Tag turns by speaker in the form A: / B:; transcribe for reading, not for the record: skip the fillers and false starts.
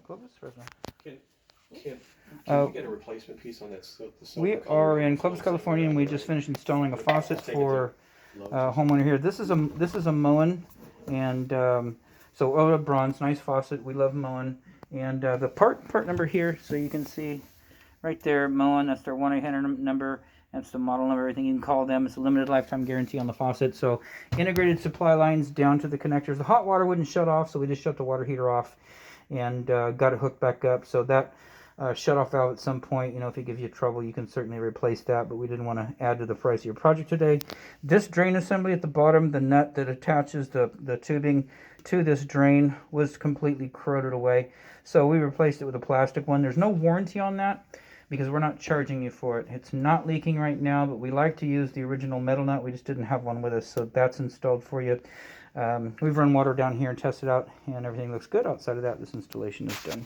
A: Clovis, where's my...
B: Can we get a replacement piece on that? The silver
A: We
B: color
A: are in Clovis, California, and we just finished installing a faucet for a homeowner here. This is a Moen, and so Oda bronze, nice faucet. We love Moen, and the part number here, so you can see right there, Moen. That's their 1-800 number. That's the model number. Everything you can call them. It's a limited lifetime guarantee on the faucet. So integrated supply lines down to the connectors. The hot water wouldn't shut off, so we just shut the water heater off and got it hooked back up. So that shut-off valve at some point, you know, if it gives you trouble, you can certainly replace that, but we didn't want to add to the price of your project today. This drain assembly at the bottom, the nut that attaches the tubing to this drain was completely corroded away. So we replaced it with a plastic one. There's no warranty on that because we're not charging you for it. It's not leaking right now, but we like to use the original metal nut. We just didn't have one with us, so that's installed for you. We've run water down here and tested out, and everything looks good. Outside of that, this installation is done.